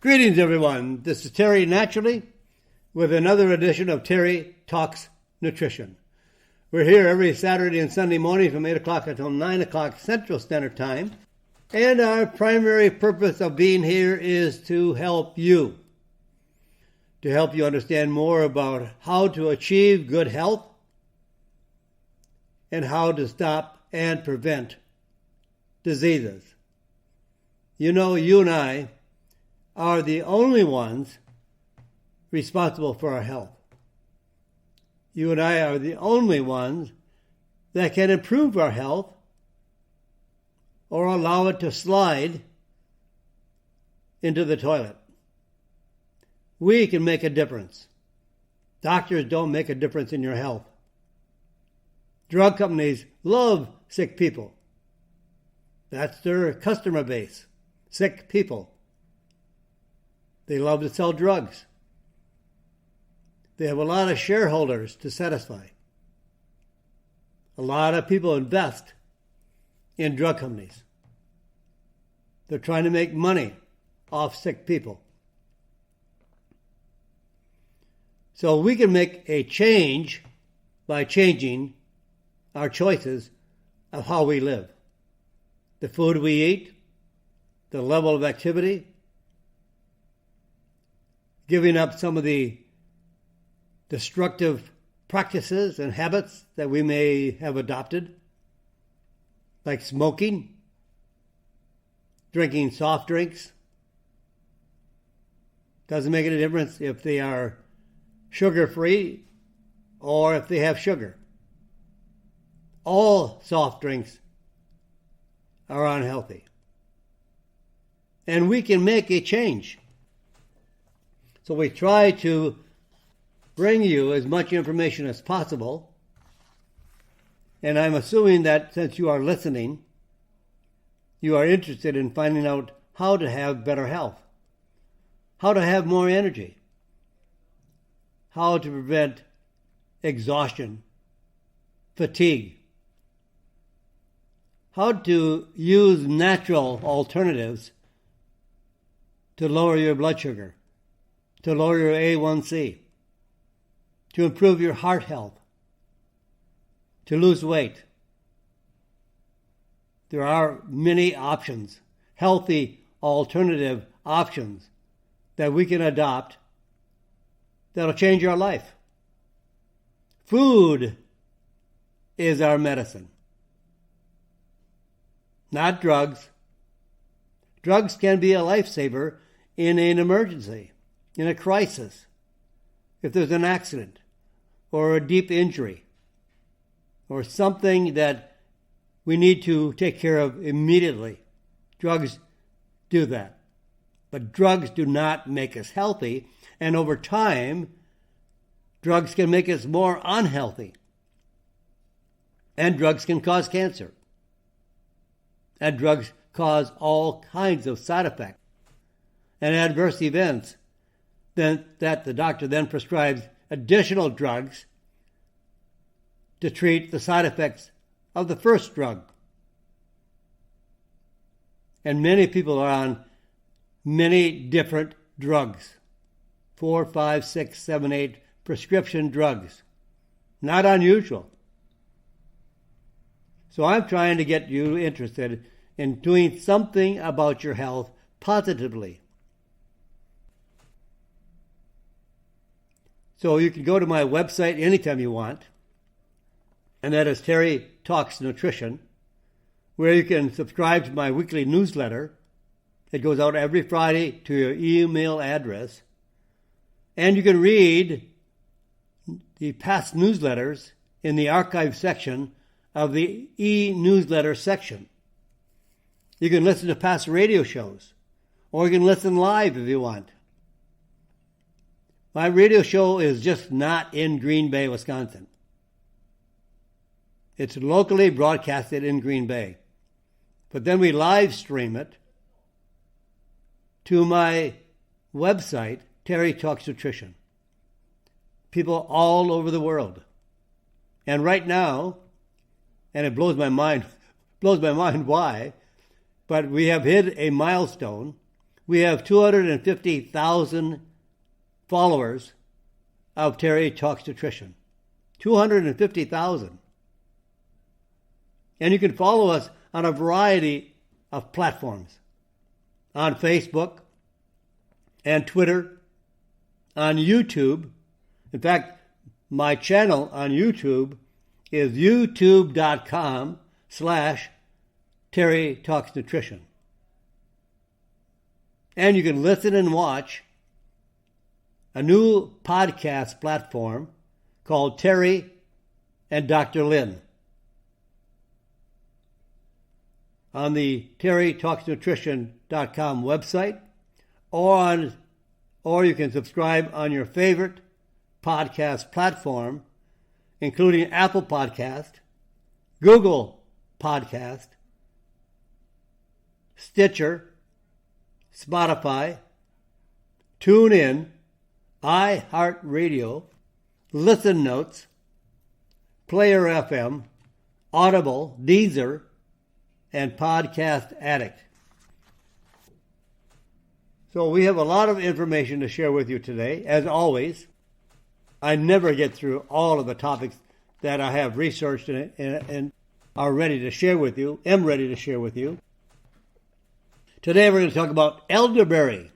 Greetings, everyone. This is Terry Naturally with another edition of Terry Talks Nutrition. We're here every Saturday and Sunday morning from 8 o'clock until 9 o'clock Central Standard Time. And our primary purpose of being here is to help you understand more about how to achieve good health and how to stop and prevent diseases. You know, you and I are the only ones responsible for our health. You and I are the only ones that can improve our health or allow it to slide into the toilet. We can make a difference. Doctors don't make a difference in your health. Drug companies love sick people. That's their customer base, sick people. They love to sell drugs. They have a lot of shareholders to satisfy. A lot of people invest in drug companies. They're trying to make money off sick people. So we can make a change by changing our choices of how we live. The food we eat, the level of activity, giving up some of the destructive practices and habits that we may have adopted, like smoking, drinking soft drinks. Doesn't make any difference if they are sugar-free or if they have sugar. All soft drinks are unhealthy. And we can make a change. So we try to bring you as much information as possible. And I'm assuming that since you are listening, you are interested in finding out how to have better health, how to have more energy, how to prevent exhaustion, fatigue, how to use natural alternatives to lower your blood sugar, to lower your A1C, to improve your heart health, to lose weight. There are many options, healthy alternative options that we can adopt that'll change our life. Food is our medicine, not drugs. Drugs can be a lifesaver in an emergency, in a crisis, if there's an accident or a deep injury or something that we need to take care of immediately. Drugs do that. But drugs do not make us healthy, and over time, drugs can make us more unhealthy. And drugs can cause cancer. And drugs cause all kinds of side effects and adverse events that the doctor then prescribes additional drugs to treat the side effects of the first drug. And many people are on many different drugs, 4, 5, 6, 7, 8 prescription drugs. Not unusual. So I'm trying to get you interested in doing something about your health positively. So you can go to my website anytime you want, and that is Terry Talks Nutrition, where you can subscribe to my weekly newsletter. It goes out every Friday to your email address. And you can read the past newsletters in the archive section of the e-newsletter section. You can listen to past radio shows, or you can listen live if you want. My radio show is just not in Green Bay, Wisconsin. It's locally broadcasted in Green Bay. But then we live stream it to my website, Terry Talks Nutrition. People all over the world. And right now, and it blows my mind why, but we have hit a milestone We have 250,000 followers of Terry Talks Nutrition. 250,000. And you can follow us on a variety of platforms. On Facebook and Twitter, on YouTube. In fact, my channel on YouTube is youtube.com/Terry Talks Nutrition. And you can listen and watch a new podcast platform called Terry and Dr. Lynn on the terrytalksnutrition.com website, or you can subscribe on your favorite podcast platform, including Apple Podcast, Google Podcast, Stitcher, Spotify, TuneIn, iHeartRadio, Listen Notes, Player FM, Audible, Deezer, and Podcast Addict. So we have a lot of information to share with you today. As always, I never get through all of the topics that I have researched and are ready to share with you, Today we're going to talk about elderberry.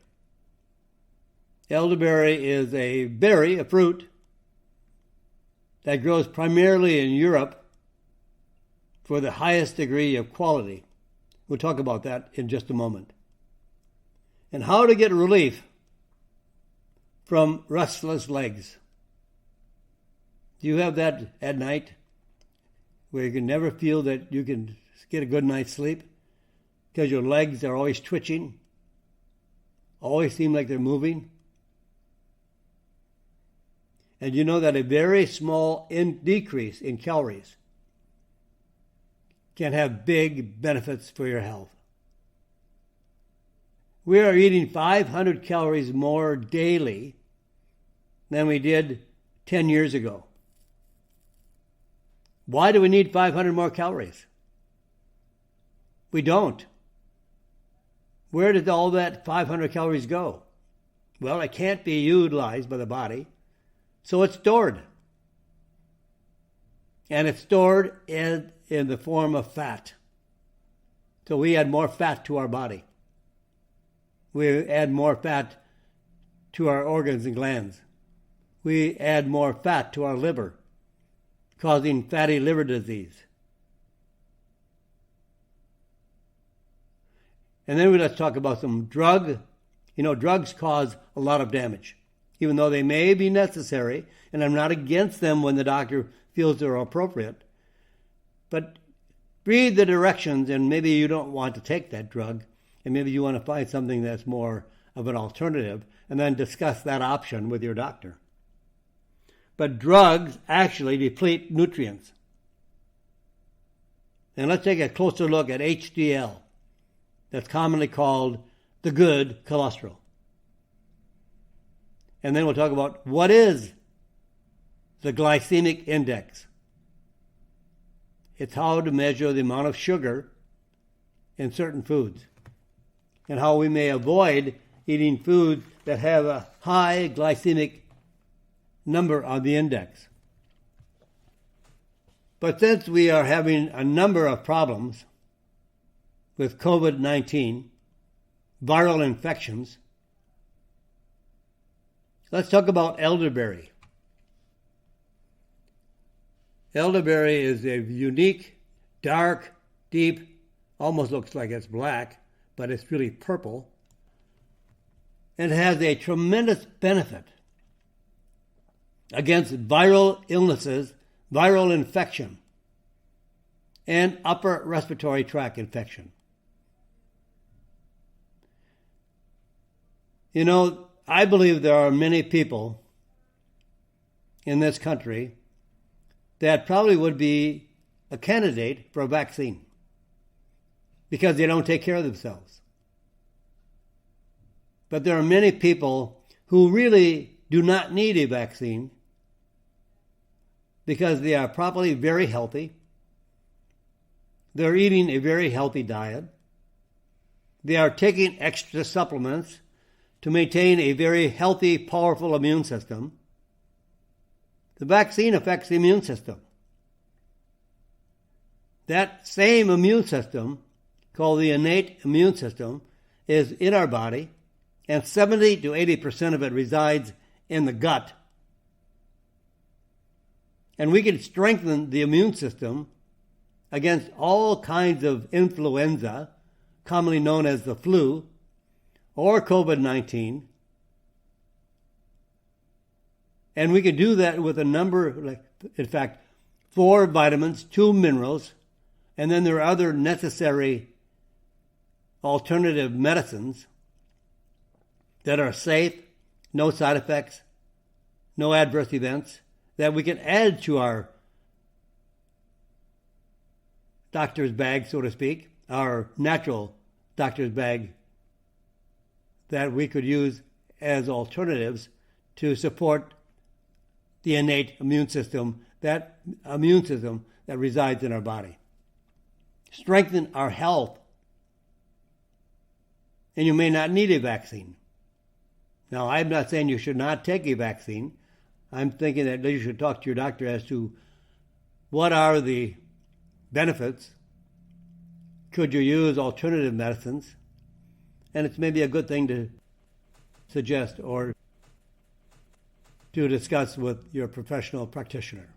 Elderberry is a berry, a fruit, that grows primarily in Europe for the highest degree of quality. We'll talk about that in just a moment. And how to get relief from restless legs. Do you have that at night where you can never feel that you can get a good night's sleep because your legs are always twitching, always seem like they're moving? And you know that a very small decrease in calories can have big benefits for your health. We are eating 500 calories more daily than we did 10 years ago. Why do we need 500 more calories? We don't. Where did all that 500 calories go? Well, it can't be utilized by the body, so it's stored. And it's stored in the form of fat. So we add more fat to our body. We add more fat to our organs and glands. We add more fat to our liver, causing fatty liver disease. And then let's talk about some drug. Drugs cause a lot of damage, even though they may be necessary, and I'm not against them when the doctor feels they're appropriate. But read the directions, and maybe you don't want to take that drug, and maybe you want to find something that's more of an alternative, and then discuss that option with your doctor. But drugs actually deplete nutrients. And let's take a closer look at HDL. That's commonly called the good cholesterol. And then we'll talk about what is the glycemic index. It's how to measure the amount of sugar in certain foods and how we may avoid eating foods that have a high glycemic number on the index. But since we are having a number of problems with COVID-19, viral infections, let's talk about elderberry. Elderberry is a unique, dark, deep, almost looks like it's black, but it's really purple, and has a tremendous benefit against viral illnesses, viral infection, and upper respiratory tract infection. I believe there are many people in this country that probably would be a candidate for a vaccine because they don't take care of themselves. But there are many people who really do not need a vaccine because they are probably very healthy. They're eating a very healthy diet. They are taking extra supplements to maintain a very healthy, powerful immune system. The vaccine affects the immune system. That same immune system, called the innate immune system, is in our body, and 70 to 80% of it resides in the gut. And we can strengthen the immune system against all kinds of influenza, commonly known as the flu, or COVID-19. And we can do that with a number, in fact, 4 vitamins, 2 minerals, and then there are other necessary alternative medicines that are safe, no side effects, no adverse events, that we can add to our doctor's bag, so to speak, our natural doctor's bag that we could use as alternatives to support the innate immune system that resides in our body. Strengthen our health. And you may not need a vaccine. Now, I'm not saying you should not take a vaccine. I'm thinking that you should talk to your doctor as to what are the benefits. Could you use alternative medicines? And it's maybe a good thing to suggest or to discuss with your professional practitioner.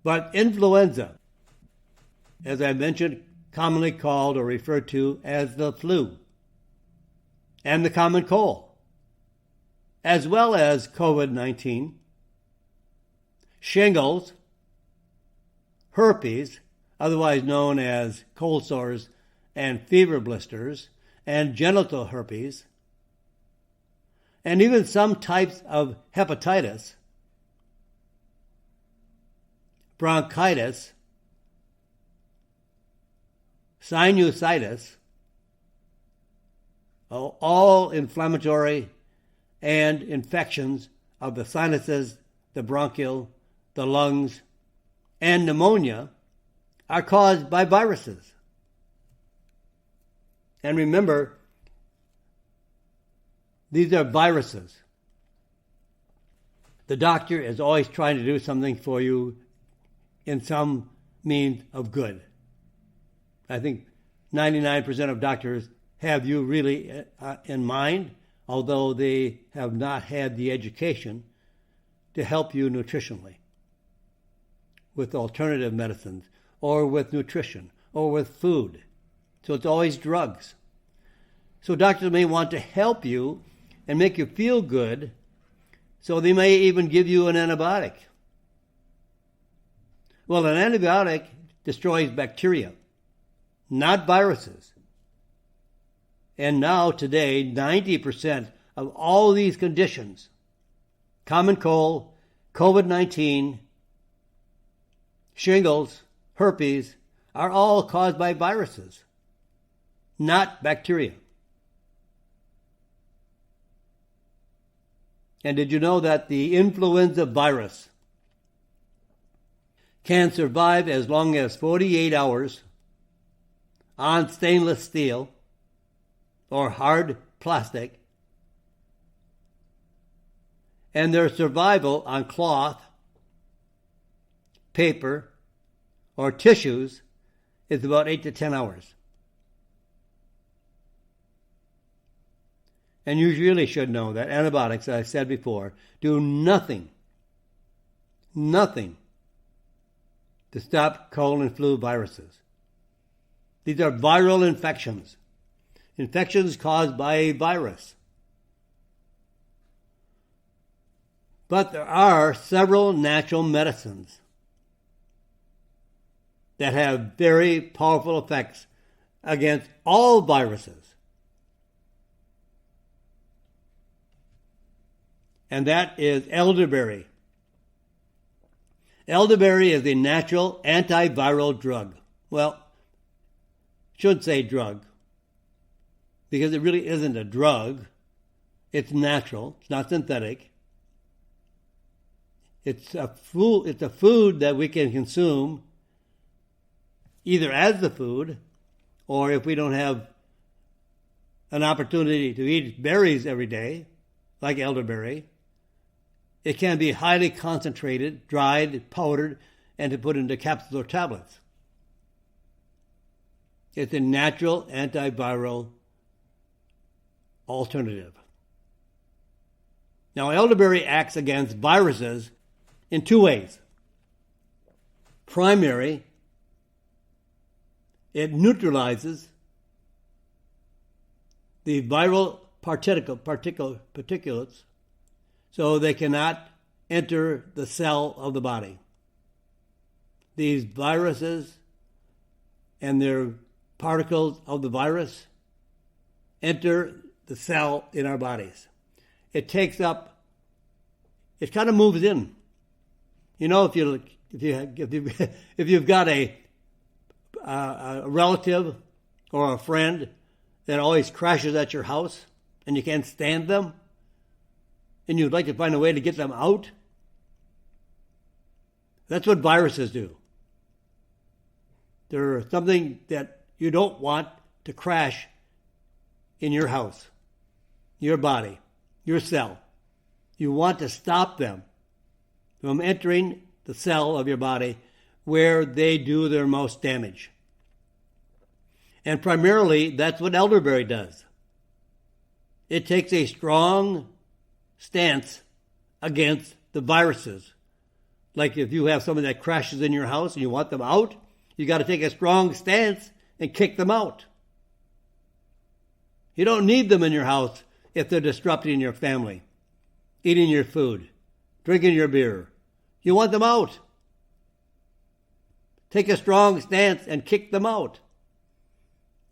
But influenza, as I mentioned, commonly called or referred to as the flu, and the common cold, as well as COVID-19, shingles, herpes, otherwise known as cold sores and fever blisters, and genital herpes, and even some types of hepatitis, bronchitis, sinusitis, all inflammatory and infections of the sinuses, the bronchial, the lungs, and pneumonia are caused by viruses. And remember, these are viruses. The doctor is always trying to do something for you in some means of good. I think 99% of doctors have you really in mind, although they have not had the education to help you nutritionally with alternative medicines or with nutrition or with food. So it's always drugs. So doctors may want to help you and make you feel good, so they may even give you an antibiotic. Well, an antibiotic destroys bacteria, not viruses. And now, today, 90% of all these conditions, common cold, COVID-19, shingles, herpes, are all caused by viruses, not bacteria. And did you know that the influenza virus can survive as long as 48 hours on stainless steel or hard plastic, and their survival on cloth, paper, or tissues is about 8 to 10 hours. And you really should know that antibiotics, as I said before, do nothing to stop cold and flu viruses. These are viral infections caused by a virus. But there are several natural medicines that have very powerful effects against all viruses. And that is elderberry. Elderberry is a natural antiviral drug. Well, should say drug, because it really isn't a drug. It's natural. It's not synthetic. It's a food that we can consume either as the food or if we don't have an opportunity to eat berries every day, like elderberry, it can be highly concentrated, dried, powdered, and to put into capsules or tablets. It's a natural antiviral alternative. Now, elderberry acts against viruses in two ways. Primary, it neutralizes the viral particulates so they cannot enter the cell of the body. These viruses and their particles of the virus enter the cell in our bodies. It takes up, it kind of moves in. You know, if you've got a relative or a friend that always crashes at your house and you can't stand them, and you'd like to find a way to get them out, that's what viruses do. They're something that you don't want to crash in your house, your body, your cell. You want to stop them from entering the cell of your body where they do their most damage. And primarily, that's what elderberry does. It takes a strong stance against the viruses. Like if you have someone that crashes in your house and you want them out, you got to take a strong stance and kick them out. You don't need them in your house if they're disrupting your family, eating your food, drinking your beer. You want them out. Take a strong stance and kick them out.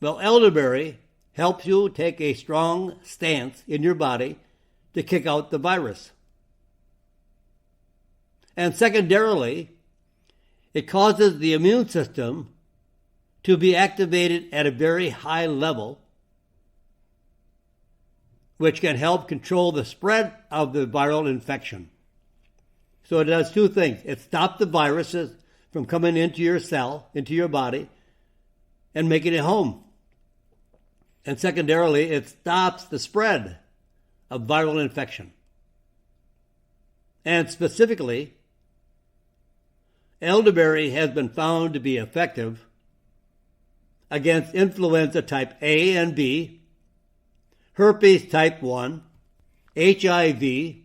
Well, elderberry helps you take a strong stance in your body to kick out the virus. And secondarily, it causes the immune system to be activated at a very high level, which can help control the spread of the viral infection. So it does two things. It stops the viruses from coming into your cell, into your body, and making it home. And secondarily, it stops the spread of viral infection. And specifically, elderberry has been found to be effective against influenza type A and B, herpes type 1, HIV,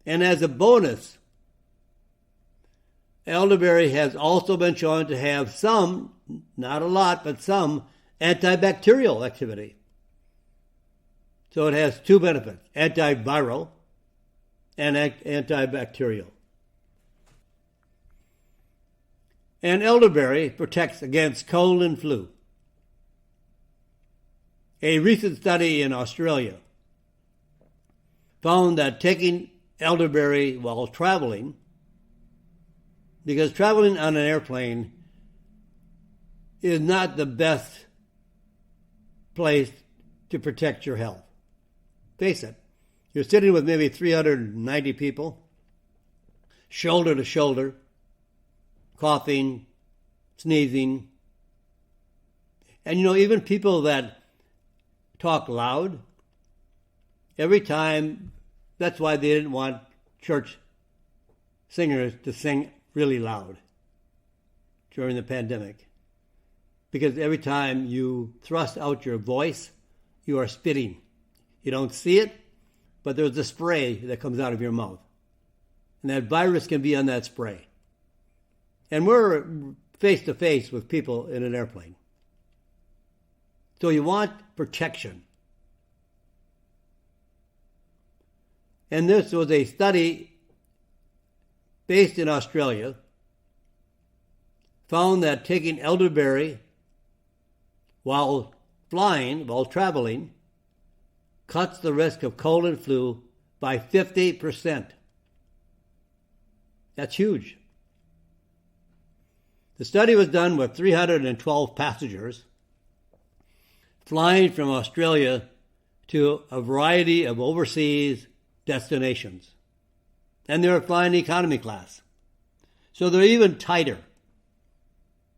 and as a bonus, elderberry has also been shown to have some, not a lot, but some antibacterial activity. So it has two benefits, antiviral and antibacterial. And elderberry protects against cold and flu. A recent study in Australia found that taking elderberry while traveling, because traveling on an airplane is not the best place to protect your health. Face it, you're sitting with maybe 390 people, shoulder to shoulder, coughing, sneezing. And you know, even people that talk loud, every time, that's why they didn't want church singers to sing really loud during the pandemic. Because every time you thrust out your voice, you are spitting. You don't see it, but there's a spray that comes out of your mouth. And that virus can be on that spray. And we're face to face with people in an airplane. So you want protection. And this was a study based in Australia, found that taking elderberry while flying, while traveling, cuts the risk of cold and flu by 50%. That's huge. The study was done with 312 passengers flying from Australia to a variety of overseas destinations. And they were flying economy class. So they're even tighter.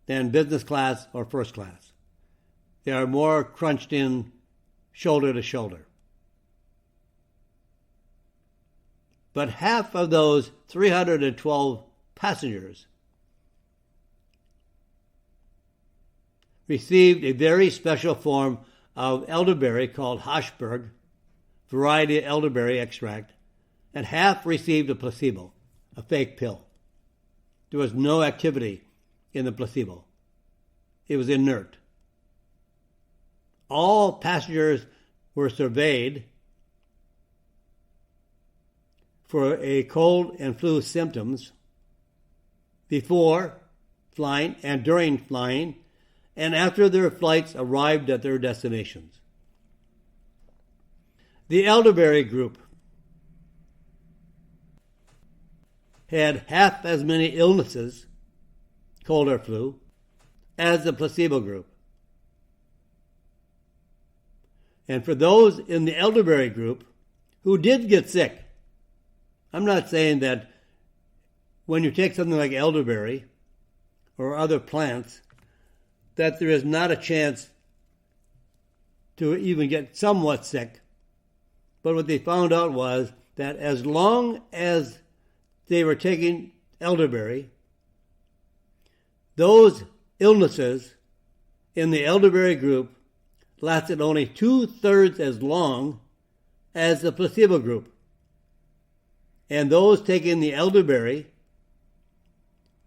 than business class or first class. They are more crunched in shoulder to shoulder. But half of those 312 passengers received a very special form of elderberry called Hochberg, variety elderberry extract, and half received a placebo, a fake pill. There was no activity in the placebo. It was inert. All passengers were surveyed for a cold and flu symptoms before flying and during flying and after their flights arrived at their destinations. The elderberry group had half as many illnesses, cold or flu, as the placebo group. And for those in the elderberry group who did get sick, I'm not saying that when you take something like elderberry or other plants, that there is not a chance to even get somewhat sick. But what they found out was that as long as they were taking elderberry, those illnesses in the elderberry group lasted only 2/3 as long as the placebo group. And those taking the elderberry,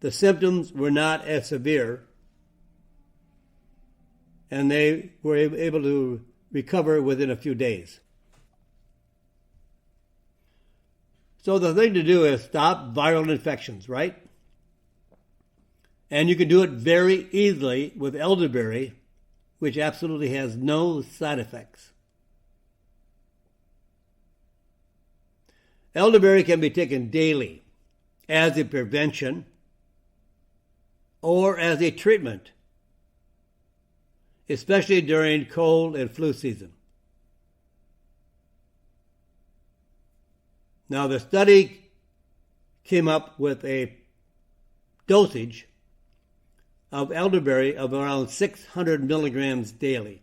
the symptoms were not as severe, and they were able to recover within a few days. So the thing to do is stop viral infections, right? And you can do it very easily with elderberry, which absolutely has no side effects. Elderberry can be taken daily as a prevention or as a treatment, especially during cold and flu season. Now, the study came up with a dosage of elderberry of around 600 milligrams daily.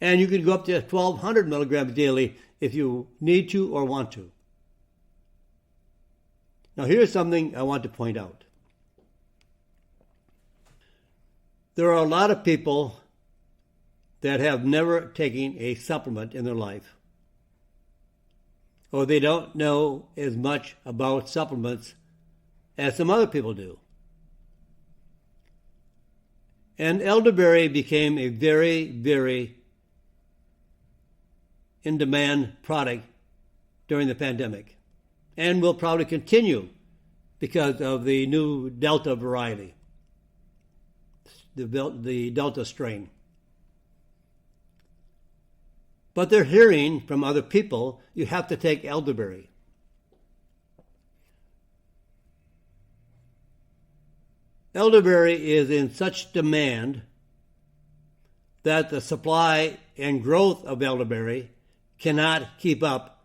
And you can go up to 1,200 milligrams daily if you need to or want to. Now, here's something I want to point out. There are a lot of people that have never taken a supplement in their life, or they don't know as much about supplements as some other people do. And elderberry became a very, very in-demand product during the pandemic, and will probably continue because of the new Delta variety, the Delta strain. But they're hearing from other people, you have to take elderberry. Elderberry is in such demand that the supply and growth of elderberry cannot keep up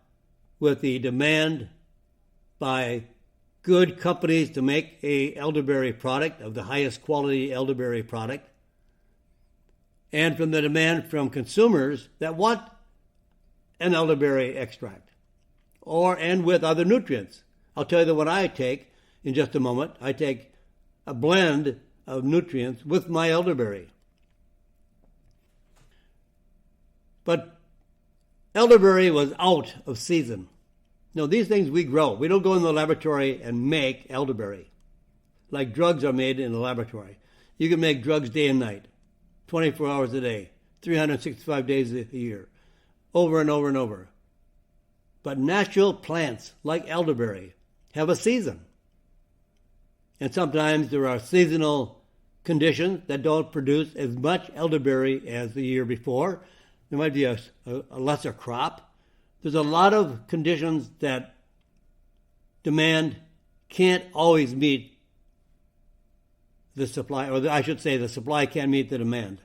with the demand by good companies to make a elderberry product of the highest quality elderberry product, and from the demand from consumers that want an elderberry extract, and with other nutrients. I'll tell you the one I take in just a moment. I take a blend of nutrients with my elderberry. But elderberry was out of season. No, these things we grow. We don't go in the laboratory and make elderberry like drugs are made in the laboratory. You can make drugs day and night, 24 hours a day, 365 days a year, over and over and over. But natural plants like elderberry have a season. And sometimes there are seasonal conditions that don't produce as much elderberry as the year before. There might be a lesser crop. There's a lot of conditions that demand can't always meet the supply, or I should say the supply can't meet the demand.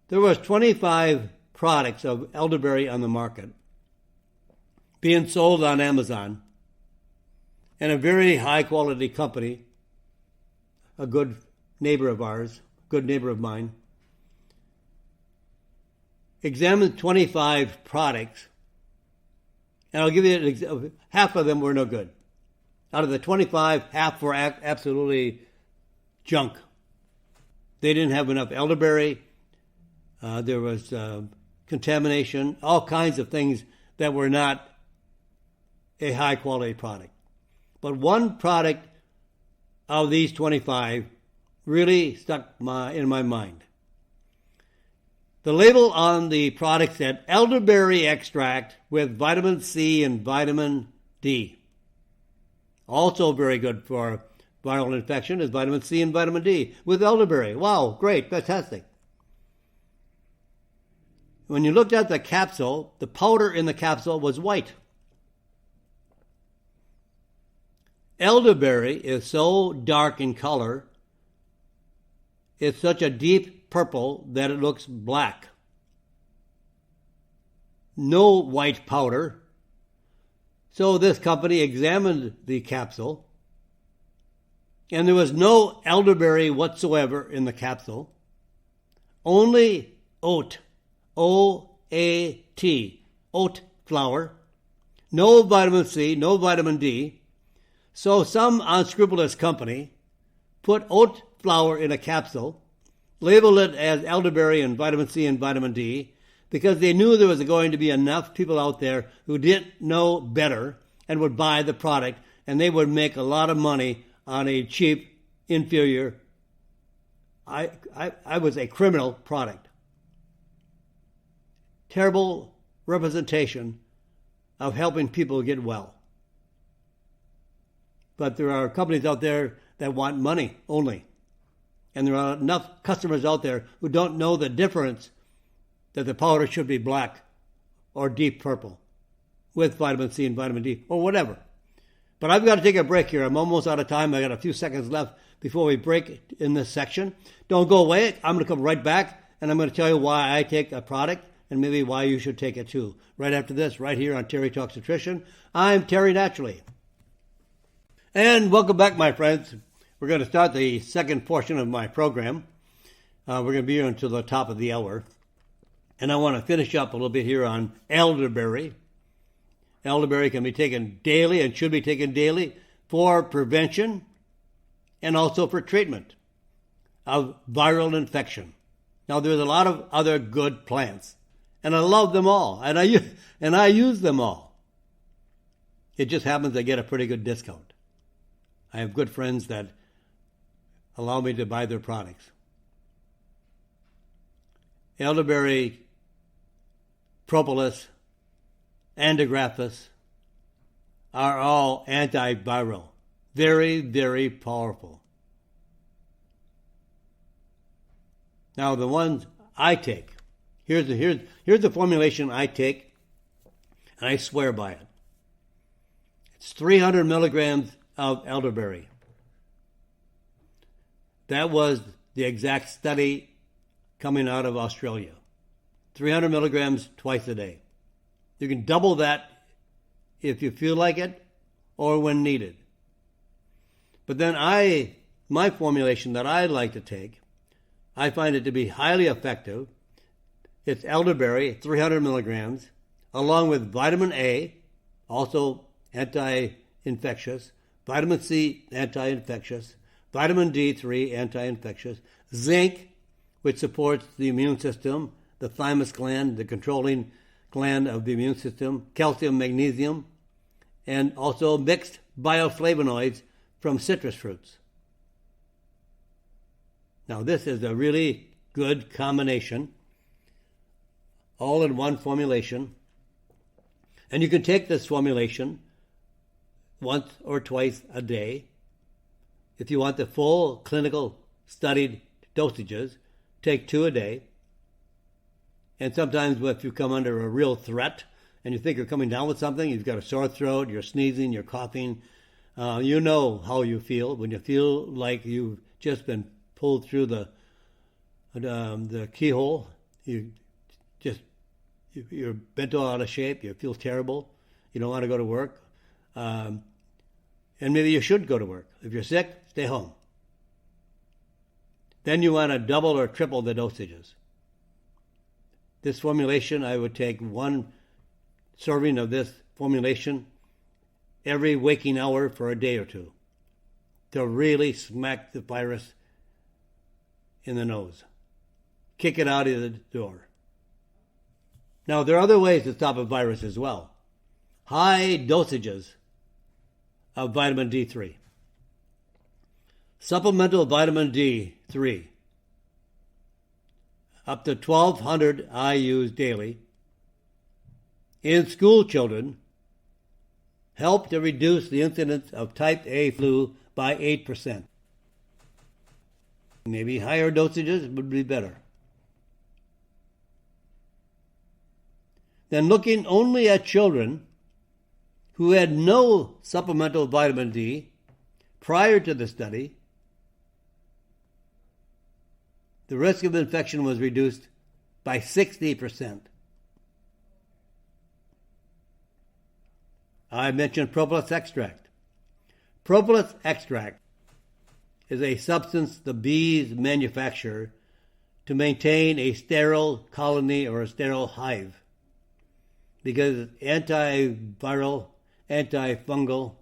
There was 25 products of elderberry on the market being sold on Amazon And a very high-quality company, a good neighbor of ours, good neighbor of mine, examined 25 products, and I'll give you an example. Half of them were no good. Out of the 25, half were absolutely junk. They didn't have enough elderberry. There was contamination, all kinds of things that were not a high-quality product. But one product of these 25 really stuck in my mind. The label on the product said elderberry extract with vitamin C and vitamin D. Also very good for viral infection is vitamin C and vitamin D with elderberry. Wow, great, fantastic. When you looked at the capsule, the powder in the capsule was white. Elderberry is so dark in color, it's such a deep purple that it looks black. No white powder. So this company examined the capsule, and there was no elderberry whatsoever in the capsule. Only oat, O-A-T, oat flour. No vitamin C, no vitamin D. So some unscrupulous company put oat flour in a capsule, labeled it as elderberry and vitamin C and vitamin D, because they knew there was going to be enough people out there who didn't know better and would buy the product, and they would make a lot of money on a cheap, inferior, I was a criminal product. Terrible representation of helping people get well. But there are companies out there that want money only. And there are enough customers out there who don't know the difference that the powder should be black or deep purple with vitamin C and vitamin D or whatever. But I've got to take a break here. I'm almost out of time. I got a few seconds left before we break in this section. Don't go away. I'm going to come right back, and I'm going to tell you why I take a product and maybe why you should take it too. Right after this, right here on Terry Talks Nutrition. I'm Terry Naturally. And welcome back, my friends. We're going to start the second portion of my program. We're going to be here until the top of the hour. And I want to finish up a little bit here on elderberry. Elderberry can be taken daily and should be taken daily for prevention and also for treatment of viral infection. Now, there's a lot of other good plants, and I love them all, and I use them all. It just happens I get a pretty good discount. I have good friends that allow me to buy their products. Elderberry, Propolis, Antigraphis are all antiviral. Very, very powerful. Now, the ones I take, here's the formulation I take, and I swear by it. It's 300 milligrams of elderberry. That was the exact study coming out of Australia. 300 milligrams twice a day. You can double that if you feel like it or when needed. But then my formulation that I like to take, I find it to be highly effective. It's elderberry, 300 milligrams, along with vitamin A, also anti-infectious, vitamin C, anti-infectious, vitamin D3, anti-infectious, zinc, which supports the immune system, the thymus gland, the controlling gland of the immune system, calcium, magnesium, and also mixed bioflavonoids from citrus fruits. Now, this is a really good combination, all in one formulation. And you can take this formulation once or twice a day. If you want the full clinical studied dosages, take 2 a day. And sometimes if you come under a real threat and you think you're coming down with something, you've got a sore throat, you're sneezing, you're coughing, you know how you feel when you feel like you've just been pulled through the keyhole. You're bent all out of shape. You feel terrible. You don't want to go to work. And And maybe you should go to work. If you're sick, stay home. Then you want to double or triple the dosages. This formulation, I would take 1 serving of this formulation every waking hour for a day or 2 to really smack the virus in the nose. Kick it out of the door. Now, there are other ways to stop a virus as well. High dosages of vitamin D3. Supplemental vitamin D3, up to 1,200 IUs daily, in school children, help to reduce the incidence of type A flu by 8%. Maybe higher dosages would be better. Then looking only at children who had no supplemental vitamin D prior to the study, the risk of infection was reduced by 60%. I mentioned Propolis Extract. Propolis Extract is a substance the bees manufacture to maintain a sterile colony or a sterile hive because it's antiviral, antifungal,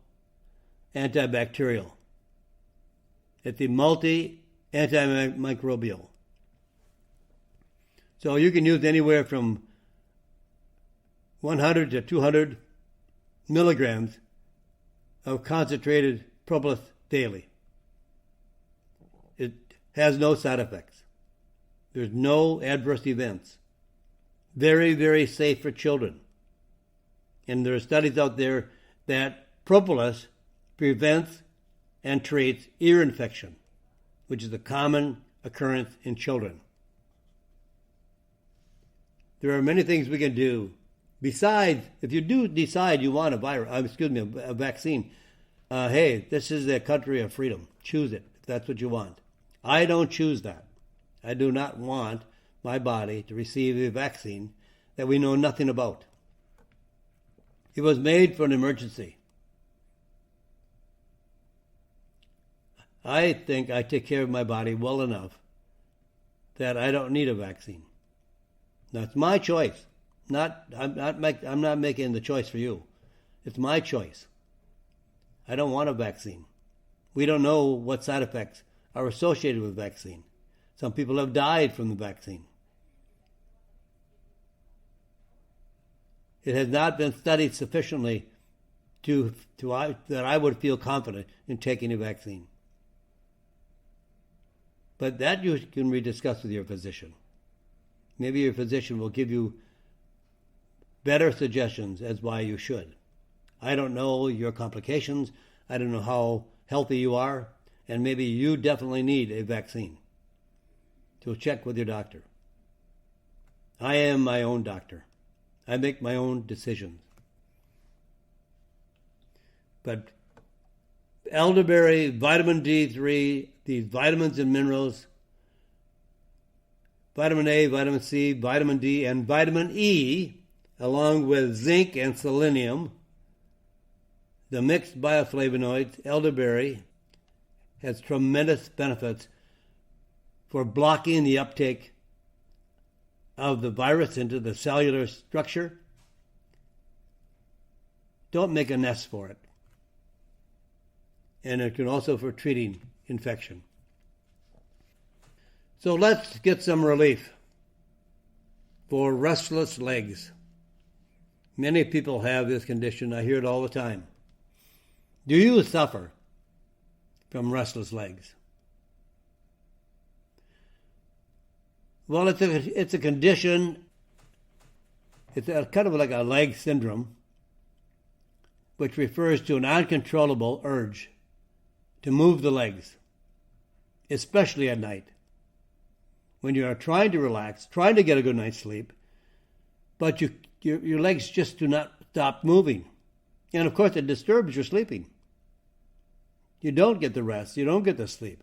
antibacterial. It's a multi-antimicrobial. So you can use anywhere from 100 to 200 milligrams of concentrated propolis daily. It has no side effects. There's no adverse events. Very, very safe for children. And there are studies out there that propolis prevents and treats ear infection, which is a common occurrence in children. There are many things we can do besides, if you do decide you want a vaccine, hey, this is a country of freedom. Choose it if that's what you want. I don't choose that. I do not want my body to receive a vaccine that we know nothing about. It was made for an emergency. I think I take care of my body well enough that I don't need a vaccine. That's my choice. I'm not making the choice for you. It's my choice. I don't want a vaccine. We don't know what side effects are associated with vaccine. Some people have died from the vaccine. It has not been studied sufficiently that I would feel confident in taking a vaccine. But that you can rediscuss with your physician. Maybe your physician will give you better suggestions as why you should. I don't know your complications. I don't know how healthy you are. And maybe you definitely need a vaccine. So check with your doctor. I am my own doctor. I make my own decisions. But elderberry, vitamin D3, these vitamins and minerals, vitamin A, vitamin C, vitamin D, and vitamin E, along with zinc and selenium, the mixed bioflavonoids, elderberry, has tremendous benefits for blocking the uptake of the virus into the cellular structure. Don't make a nest for it. And it can also for treating infection. So let's get some relief for restless legs. Many people have this condition. I hear it all the time. Do you suffer from restless legs? Well, it's a condition. It's kind of like a leg syndrome, which refers to an uncontrollable urge to move the legs, especially at night, when you are trying to relax, trying to get a good night's sleep, but your legs just do not stop moving. And of course, it disturbs your sleeping. You don't get the rest. You don't get the sleep.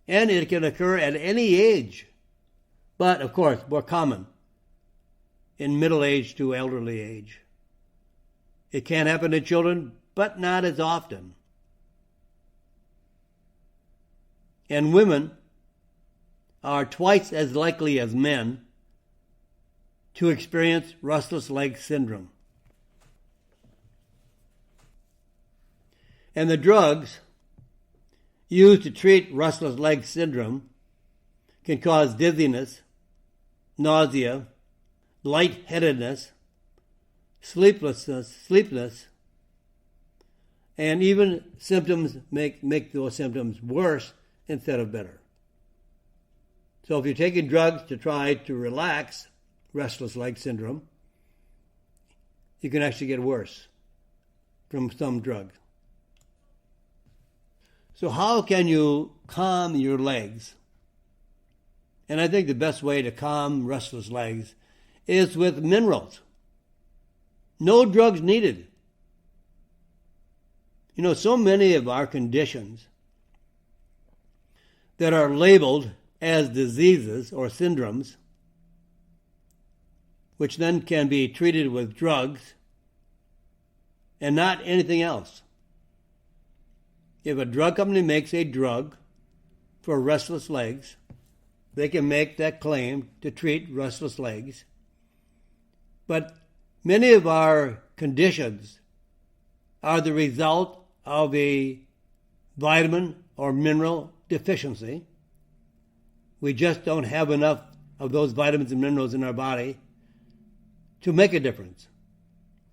And it can occur at any age, but of course, more common in middle age to elderly age. It can happen in children, but not as often. And women are twice as likely as men to experience restless leg syndrome. And the drugs used to treat restless leg syndrome can cause dizziness, nausea, lightheadedness, sleeplessness, and even symptoms make those symptoms worse instead of better. So if you're taking drugs to try to relax restless leg syndrome, you can actually get worse from some drugs. So how can you calm your legs? And I think the best way to calm restless legs is with minerals. No drugs needed. You know, so many of our conditions that are labeled as diseases or syndromes, which then can be treated with drugs and not anything else. If a drug company makes a drug for restless legs, they can make that claim to treat restless legs. But many of our conditions are the result of a vitamin or mineral deficiency. We just don't have enough of those vitamins and minerals in our body to make a difference.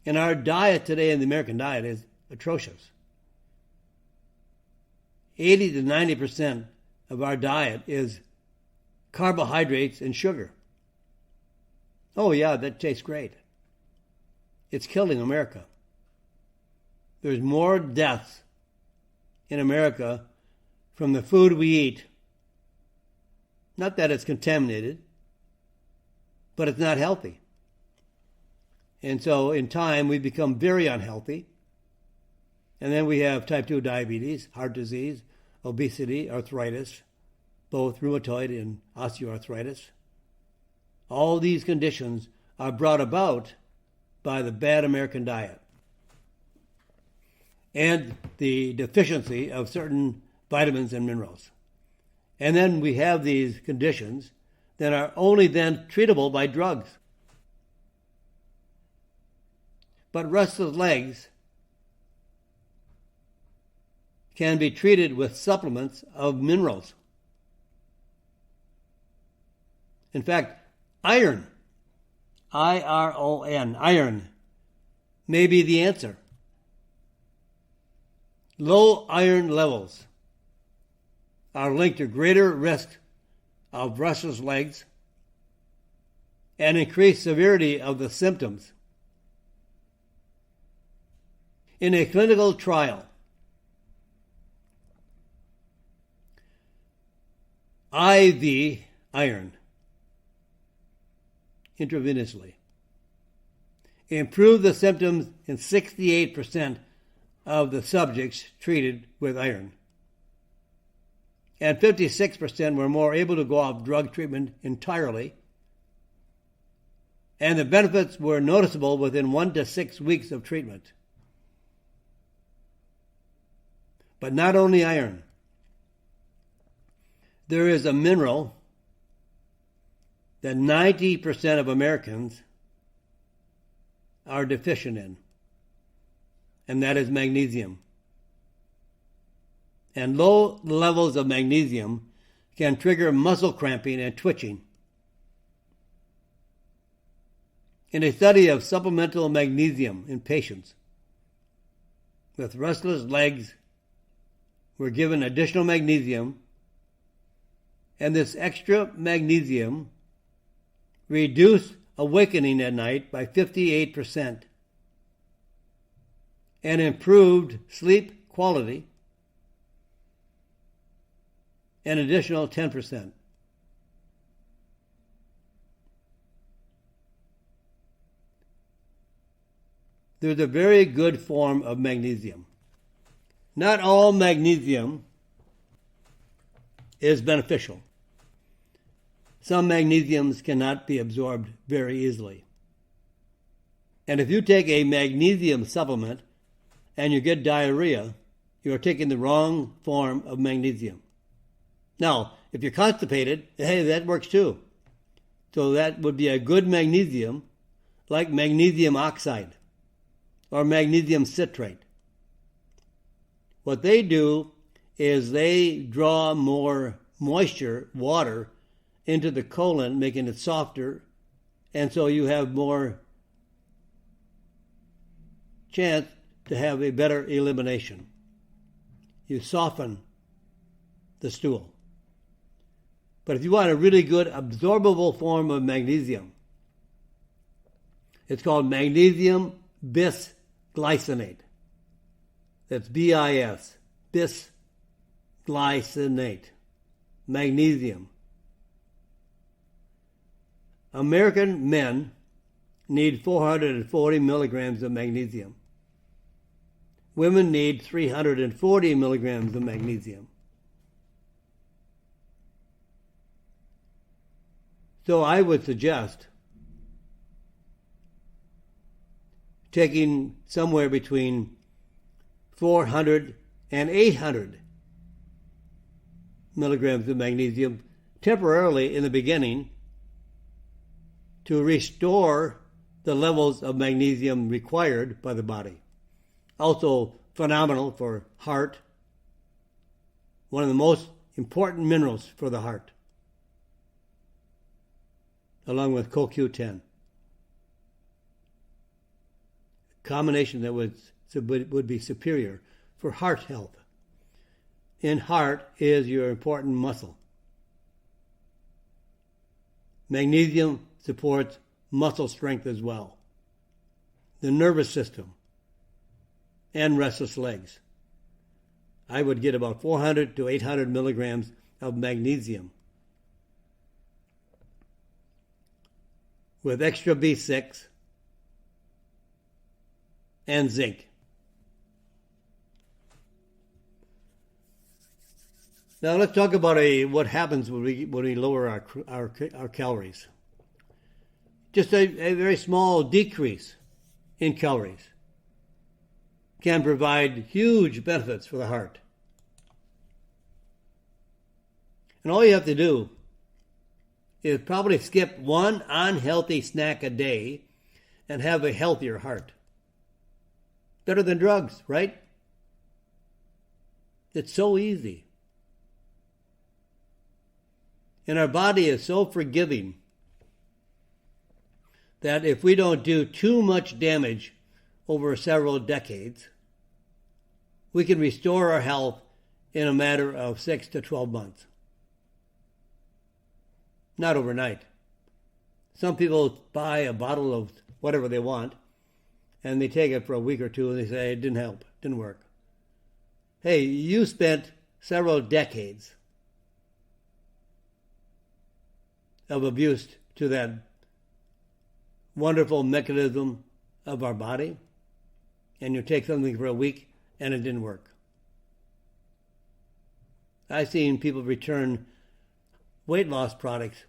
And our diet today, in the American diet, is atrocious. 80 to 90% of our diet is carbohydrates and sugar. Oh yeah, that tastes great. It's killing America. There's more deaths in America from the food we eat. Not that it's contaminated, but it's not healthy. And so in time, we become very unhealthy. And then we have type 2 diabetes, heart disease, obesity, arthritis, both rheumatoid and osteoarthritis. All these conditions are brought about by the bad American diet and the deficiency of certain vitamins and minerals. And then we have these conditions that are only then treatable by drugs. But restless legs can be treated with supplements of minerals. In fact, iron, I-R-O-N, iron, may be the answer. Low iron levels are linked to greater risk of restless legs and increased severity of the symptoms. In a clinical trial, IV iron intravenously improved the symptoms in 68% of the subjects treated with iron. And 56% were more able to go off drug treatment entirely. And the benefits were noticeable within 1 to 6 weeks of treatment. But not only iron. There is a mineral that 90% of Americans are deficient in, and that is magnesium. And low levels of magnesium can trigger muscle cramping and twitching. In a study of supplemental magnesium in patients with restless legs were given additional magnesium, and this extra magnesium reduced awakening at night by 58% and improved sleep quality an additional 10%. There's a very good form of magnesium. Not all magnesium is beneficial. Some magnesiums cannot be absorbed very easily. And if you take a magnesium supplement, and you get diarrhea, you're taking the wrong form of magnesium. Now, if you're constipated, hey, that works too. So that would be a good magnesium, like magnesium oxide or magnesium citrate. What they do is they draw more moisture, water, into the colon, making it softer, and so you have more chance to have a better elimination. You soften the stool. But if you want a really good absorbable form of magnesium, it's called magnesium bisglycinate. That's BIS, bisglycinate, magnesium. American men need 440 milligrams of magnesium. Women need 340 milligrams of magnesium. So I would suggest taking somewhere between 400 and 800 milligrams of magnesium temporarily in the beginning to restore the levels of magnesium required by the body. Also phenomenal for heart, one of the most important minerals for the heart, along with CoQ10. A combination that would be superior for heart health. In heart is your important muscle. Magnesium supports muscle strength as well, the nervous system, and restless legs. I would get about 400 to 800 milligrams of magnesium with extra B6 and zinc. Now let's talk about what happens when we lower our calories. Just a very small decrease in calories can provide huge benefits for the heart. And all you have to do is probably skip one unhealthy snack a day and have a healthier heart. Better than drugs, right? It's so easy. And our body is so forgiving that if we don't do too much damage over several decades, we can restore our health in a matter of 6 to 12 months. Not overnight. Some people buy a bottle of whatever they want, and they take it for a week or two, and they say, it didn't help, didn't work. Hey, you spent several decades of abuse to that wonderful mechanism of our body, and you take something for a week, and it didn't work. I've seen people return weight loss products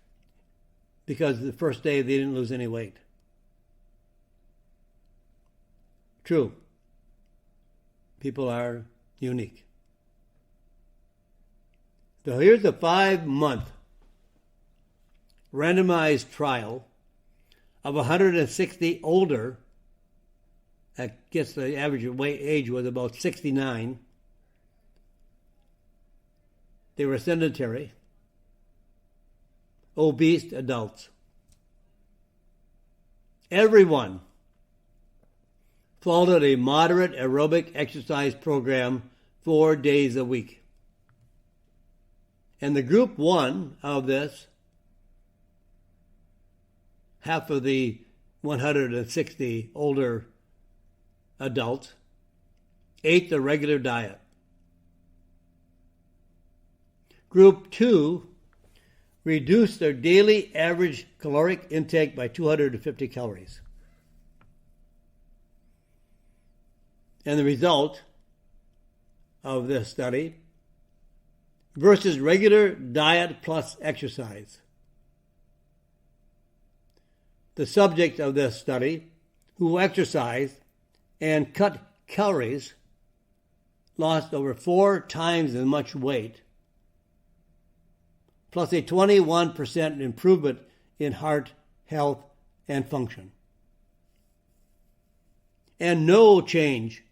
because the first day they didn't lose any weight. True. People are unique. So here's a 5-month randomized trial of 160 older. I guess the average age was about 69. They were sedentary, obese adults. Everyone followed a moderate aerobic exercise program 4 days a week. And the group 1 of this, half of the 160 older adults, ate the regular diet. Group 2 reduced their daily average caloric intake by 250 calories. And the result of this study versus regular diet plus exercise. The subject of this study, who exercised and cut calories, lost over 4 times as much weight, plus a 21% improvement in heart health and function, and no change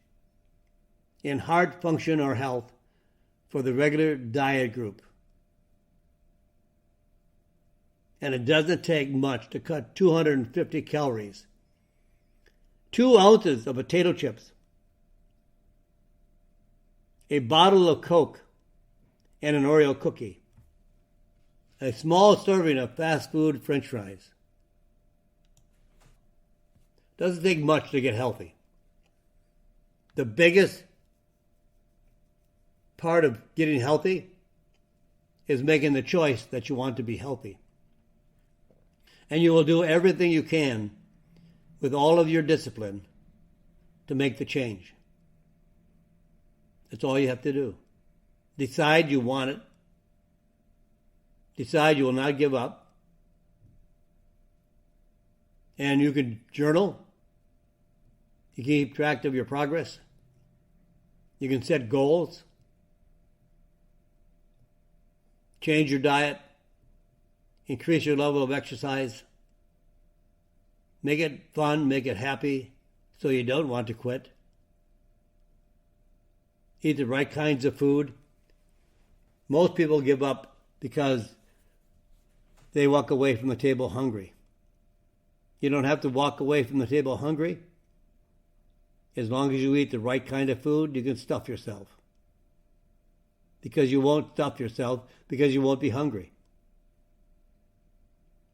in heart function or health for the regular diet group. And it doesn't take much to cut 250 calories. 2 ounces of potato chips, a bottle of Coke, and an Oreo cookie, a small serving of fast food French fries. Doesn't take much to get healthy. The biggest part of getting healthy is making the choice that you want to be healthy. And you will do everything you can with all of your discipline to make the change. That's all you have to do. Decide you want it. Decide you will not give up. And you can journal. You can keep track of your progress. You can set goals. Change your diet. Increase your level of exercise. Make it fun, make it happy, so you don't want to quit. Eat the right kinds of food. Most people give up because they walk away from the table hungry. You don't have to walk away from the table hungry. As long as you eat the right kind of food, you can stuff yourself. Because you won't stuff yourself, because you won't be hungry.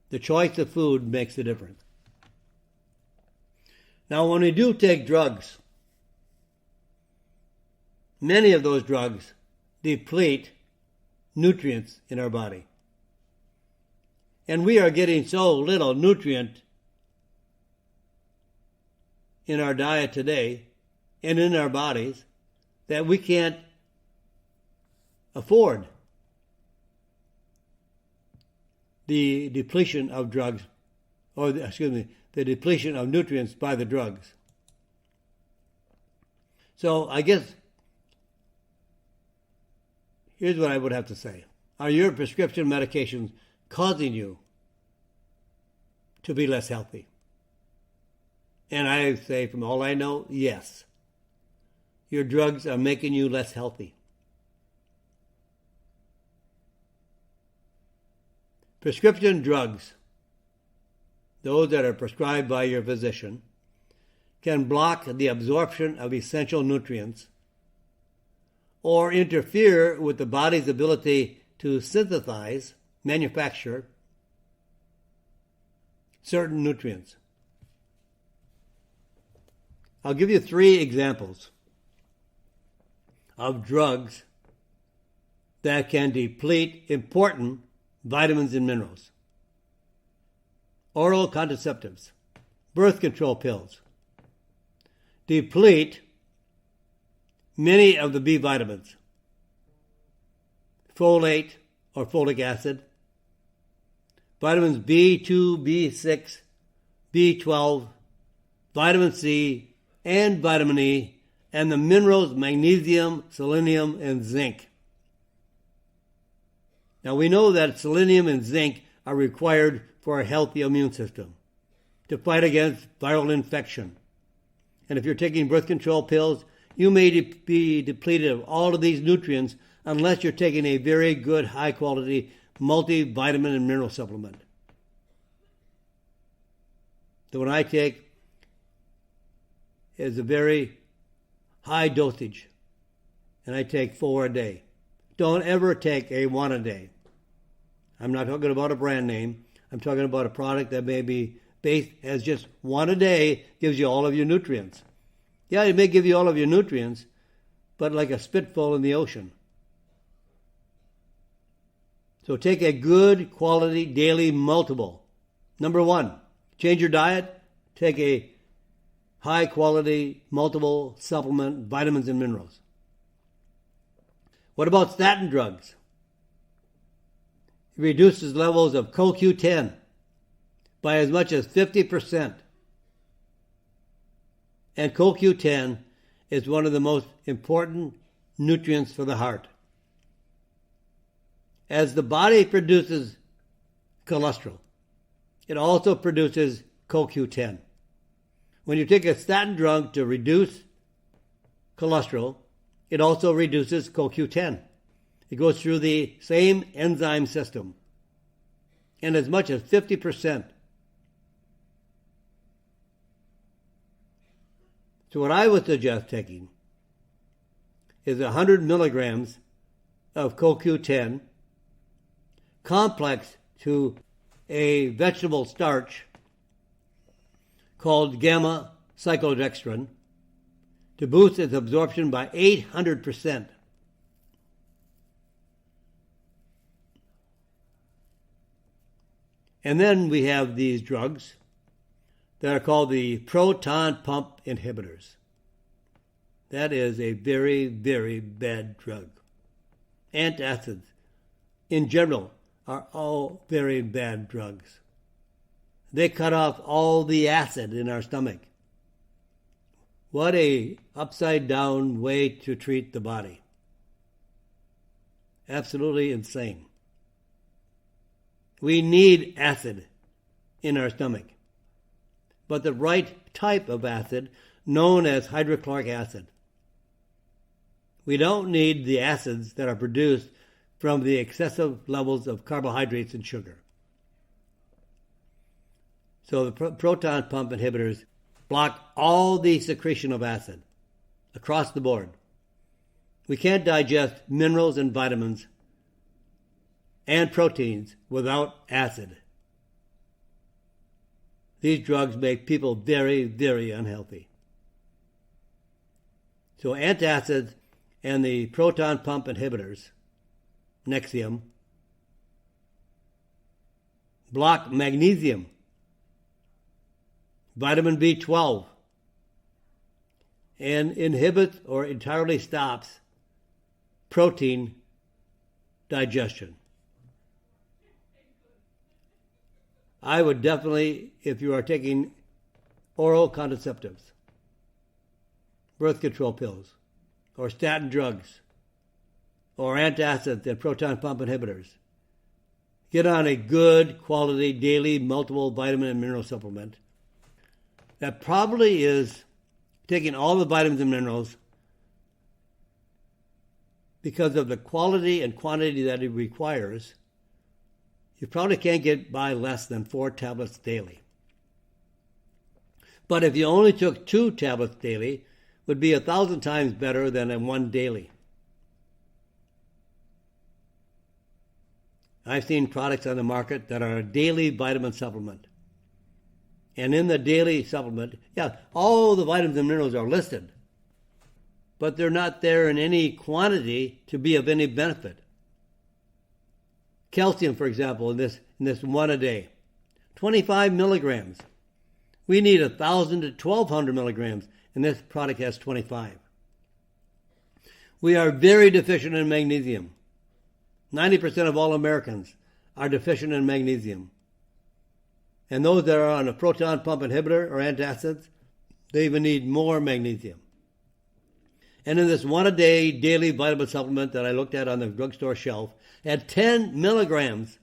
The choice of food makes a difference. Now, when we do take drugs, many of those drugs deplete nutrients in our body. And we are getting so little nutrient in our diet today and in our bodies that we can't afford the depletion of drugs, the depletion of nutrients by the drugs. So I guess here's what I would have to say. Are your prescription medications causing you to be less healthy? And I say, from all I know, yes. Your drugs are making you less healthy. Prescription drugs, those that are prescribed by your physician, can block the absorption of essential nutrients or interfere with the body's ability to synthesize, manufacture certain nutrients. I'll give you 3 examples of drugs that can deplete important vitamins and minerals. Oral contraceptives, birth control pills, deplete many of the B vitamins, folate or folic acid, vitamins B2, B6, B12, vitamin C, and vitamin E, and the minerals magnesium, selenium, and zinc. Now we know that selenium and zinc are required for a healthy immune system to fight against viral infection. And if you're taking birth control pills, you may be depleted of all of these nutrients unless you're taking a very good, high-quality multivitamin and mineral supplement. The one I take is a very high dosage, and I take 4 a day. Don't ever take a 1 a day. I'm not talking about a brand name. I'm talking about a product that may be based as just 1 a day gives you all of your nutrients. Yeah, it may give you all of your nutrients, but like a spitful in the ocean. So take a good quality daily multiple. Number 1, change your diet. Take a high quality multiple supplement, vitamins and minerals. What about statin drugs? It reduces levels of CoQ10 by as much as 50%. And CoQ10 is one of the most important nutrients for the heart. As the body produces cholesterol, it also produces CoQ10. When you take a statin drug to reduce cholesterol, it also reduces CoQ10. It goes through the same enzyme system, and as much as 50%. So what I would suggest taking is 100 milligrams of CoQ10 complex to a vegetable starch called gamma cyclodextrin to boost its absorption by 800%. And then we have these drugs that are called the proton pump inhibitors. That is a very, very bad drug. Antacids, in general, are all very bad drugs. They cut off all the acid in our stomach. What a upside-down way to treat the body. Absolutely insane. We need acid in our stomach, but the right type of acid, known as hydrochloric acid. We don't need the acids that are produced from the excessive levels of carbohydrates and sugar. So the proton pump inhibitors block all the secretion of acid across the board. We can't digest minerals and vitamins and proteins without acid. These drugs make people very, very unhealthy. So antacids and the proton pump inhibitors, Nexium, block magnesium, vitamin B12, and inhibits or entirely stops protein digestion. I would definitely, if you are taking oral contraceptives, birth control pills, or statin drugs, or antacids and proton pump inhibitors, get on a good quality daily multiple vitamin and mineral supplement that probably is taking all the vitamins and minerals because of the quality and quantity that it requires. You probably can't get by less than 4 tablets daily. But if you only took 2 tablets daily, it would be 1,000 times better than a 1 daily. I've seen products on the market that are a daily vitamin supplement. And in the daily supplement, all the vitamins and minerals are listed, but they're not there in any quantity to be of any benefit. Calcium, for example, in this one a day, 25 milligrams. We need 1,000 to 1,200 milligrams, and this product has 25. We are very deficient in magnesium. 90% of all Americans are deficient in magnesium. And those that are on a proton pump inhibitor or antacids, they even need more magnesium. And in this one-a-day daily vitamin supplement that I looked at on the drugstore shelf, it had 10 milligrams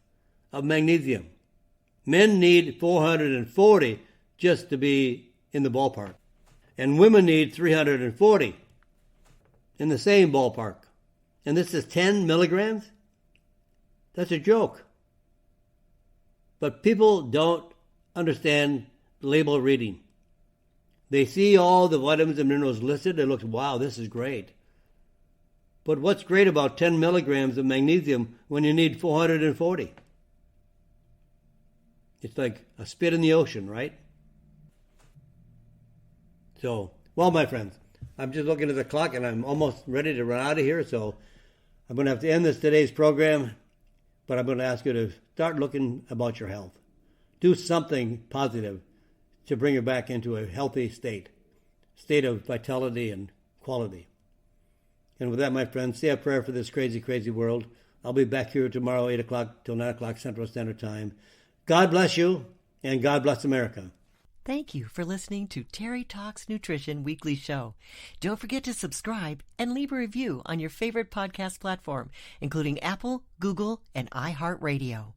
of magnesium. Men need 440 just to be in the ballpark. And women need 340 in the same ballpark. And this is 10 milligrams? That's a joke. But people don't understand label reading. They see all the vitamins and minerals listed and look, wow, this is great. But what's great about 10 milligrams of magnesium when you need 440? It's like a spit in the ocean, right? So, well, my friends, I'm just looking at the clock and I'm almost ready to run out of here. So I'm going to have to end today's program, but I'm going to ask you to start looking about your health. Do something positive to bring you back into a healthy state of vitality and quality. And with that, my friends, say a prayer for this crazy, crazy world. I'll be back here tomorrow, 8 o'clock till 9 o'clock Central Standard Time. God bless you, and God bless America. Thank you for listening to Terry Talks Nutrition Weekly Show. Don't forget to subscribe and leave a review on your favorite podcast platform, including Apple, Google, and iHeartRadio.